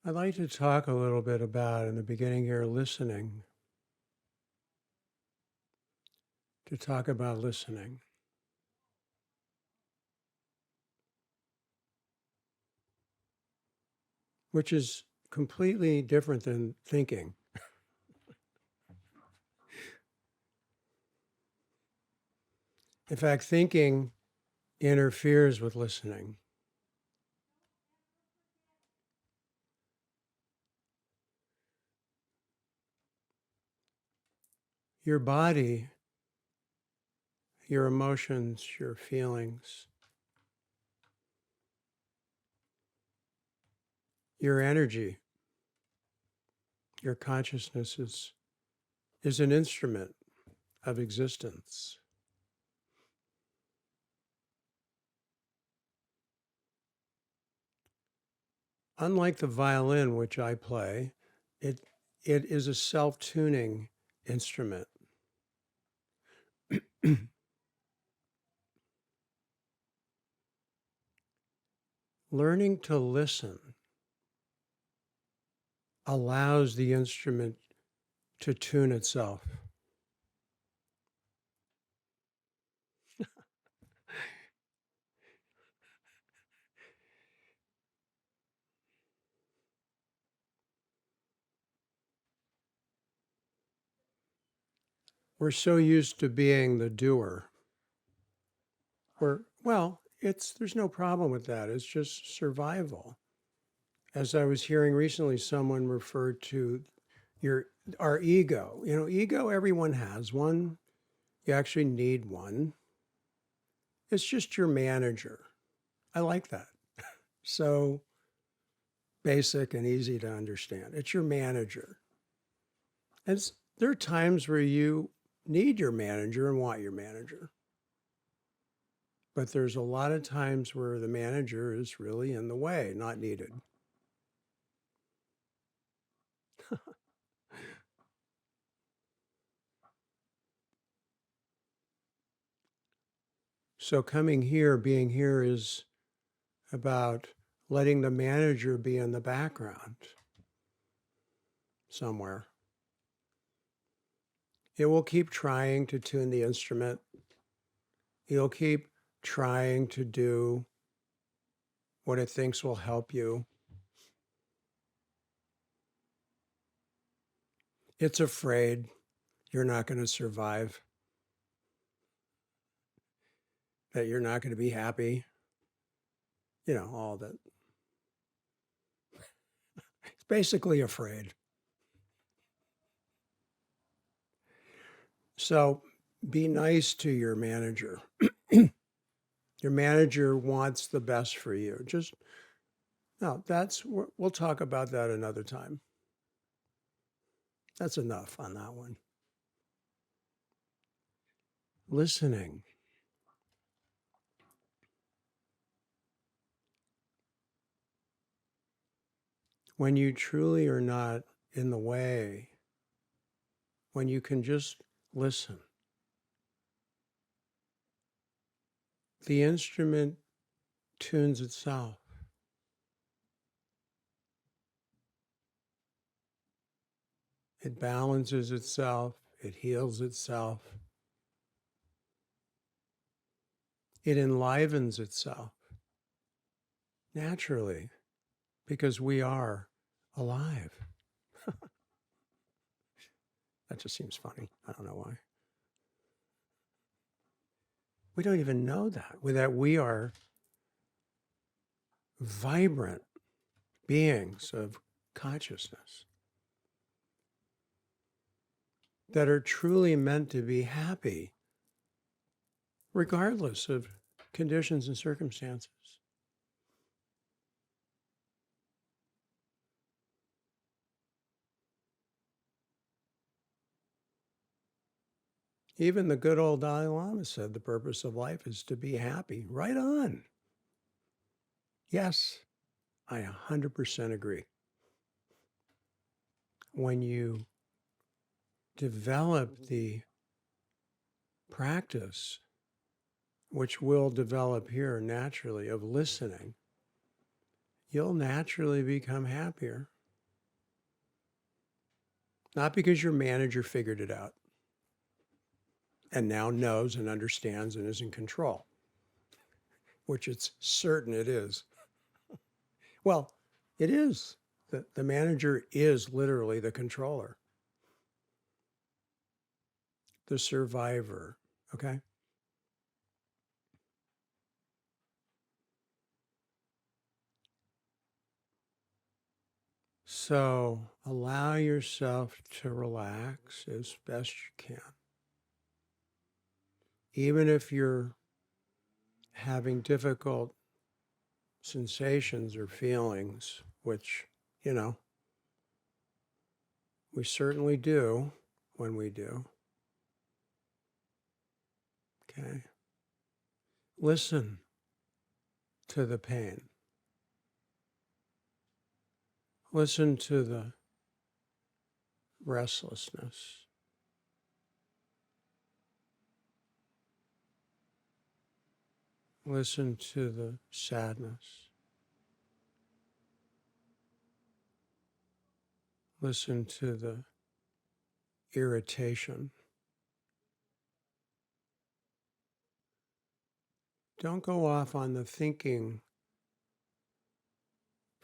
I'd like to talk a little bit about, in the beginning here, listening. To talk about listening. Which is completely different than thinking. In fact, thinking interferes with listening. Your body, your emotions, your feelings, your energy, your consciousness is an instrument of existence. Unlike the violin, which I play, it is a self-tuning instrument. Learning to listen allows the instrument to tune itself. We're so used to being the doer. There's no problem with that. It's just survival. As I was hearing recently, someone referred to our ego. Ego, everyone has one. You actually need one. It's just your manager. I like that. So basic and easy to understand. It's your manager. There are times where you need your manager and want your manager. But there's a lot of times where the manager is really in the way, not needed. So coming here, being here is about letting the manager be in the background somewhere. It will keep trying to tune the instrument. You'll keep trying to do what it thinks will help you. It's afraid you're not going to survive, that you're not going to be happy. All that. It's basically afraid. So be nice to your manager. Your manager wants the best for you. We'll talk about that another time. That's enough on that one. Listening. When you truly are not in the way, when you can just listen, the instrument tunes itself. It balances itself. It heals itself. It enlivens itself naturally because we are alive. That just seems funny. I don't know why. We don't even know that we are vibrant beings of consciousness that are truly meant to be happy, regardless of conditions and circumstances. Even the good old Dalai Lama said the purpose of life is to be happy. Right on. Yes, I 100% agree. When you develop the practice, which will develop here naturally, of listening, you'll naturally become happier. Not because your manager figured it out and now knows and understands and is in control, which it's certain it is. Well, it is. The manager is literally the controller, the survivor, okay? So allow yourself to relax as best you can. Even if you're having difficult sensations or feelings, which, we certainly do when we do. Okay. Listen to the pain. Listen to the restlessness. Listen to the sadness. Listen to the irritation. Don't go off on the thinking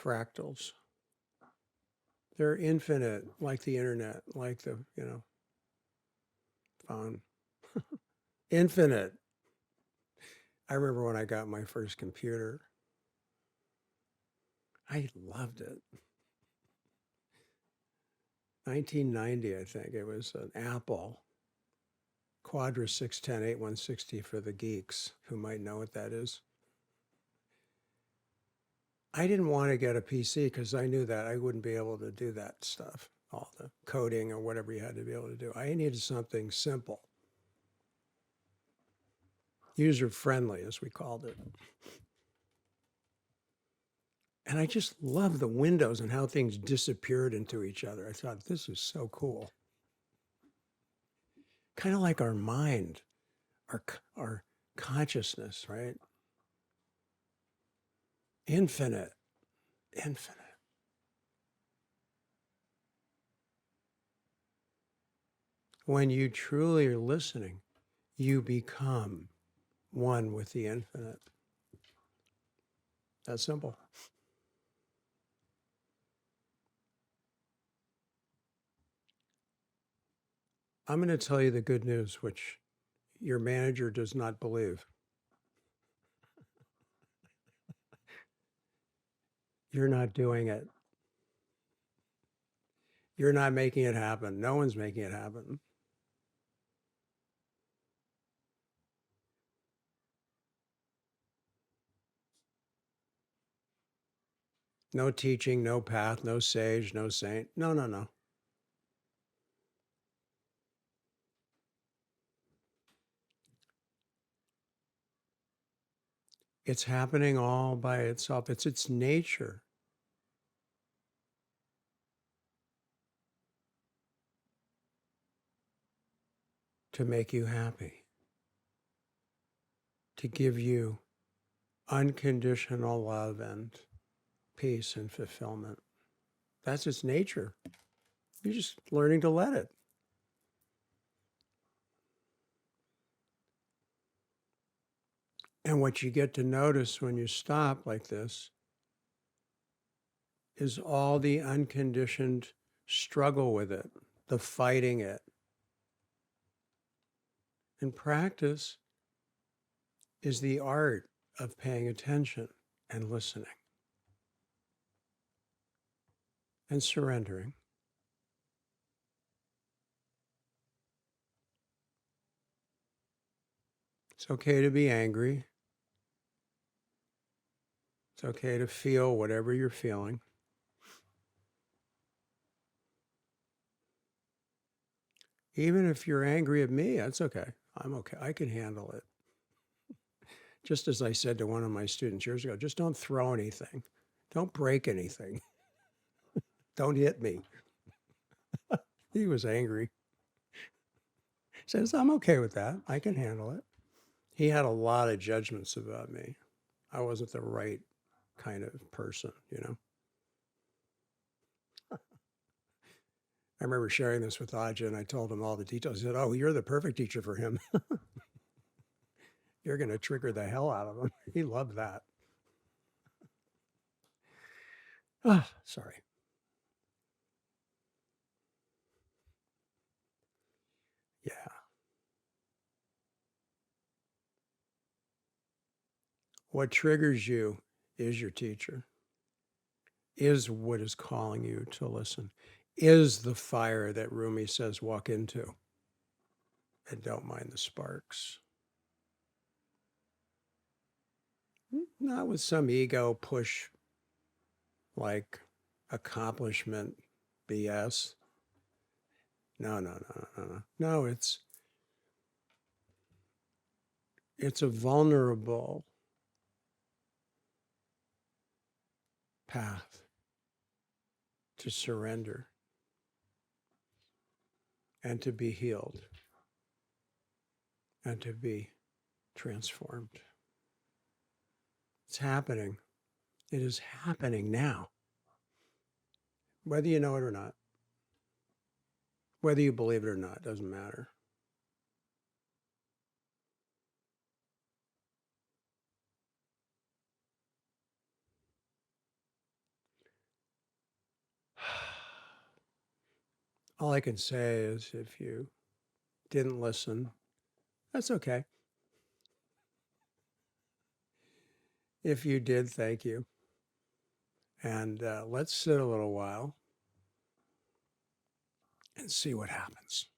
fractals. They're infinite, like the internet, like the, phone. Infinite. I remember when I got my first computer, I loved it. 1990, I think. It was an Apple Quadra 610 8160 for the geeks who might know what that is. I didn't want to get a PC because I knew that I wouldn't be able to do that stuff, all the coding or whatever you had to be able to do. I needed something simple, user-friendly, as we called it. And I just loved the windows and how things disappeared into each other. I thought, this is so cool. Kind of like our mind, our consciousness, right? Infinite. When you truly are listening, you become one with the infinite. That's simple. I'm going to tell you the good news, which your manager does not believe. You're not doing it. You're not making it happen. No one's making it happen. No teaching, no path, no sage, no saint. No. It's happening all by itself. It's its nature. To make you happy. To give you unconditional love and peace and fulfillment. That's its nature. You're just learning to let it. And what you get to notice when you stop like this is all the unconditioned struggle with it, the fighting it. And practice is the art of paying attention and listening and surrendering. It's okay to be angry. It's okay to feel whatever you're feeling. Even if you're angry at me, that's okay. I'm okay. I can handle it. Just as I said to one of my students years ago, just don't throw anything. Don't break anything. Don't hit me. He was angry. He says, I'm okay with that. I can handle it. He had a lot of judgments about me. I wasn't the right kind of person, I remember sharing this with Ajahn, and I told him all the details. He said, "Oh, you're the perfect teacher for him. You're going to trigger the hell out of him." He loved that. Oh, sorry. Yeah. What triggers you is your teacher, is what is calling you to listen, is the fire that Rumi says walk into and don't mind the sparks. Not with some ego push like accomplishment BS. No. No, it's a vulnerable path to surrender and to be healed and to be transformed. It's happening. It is happening now. Whether you know it or not, whether you believe it or not, doesn't matter. All I can say is if you didn't listen, that's okay. If you did, thank you. And let's sit a little while and see what happens.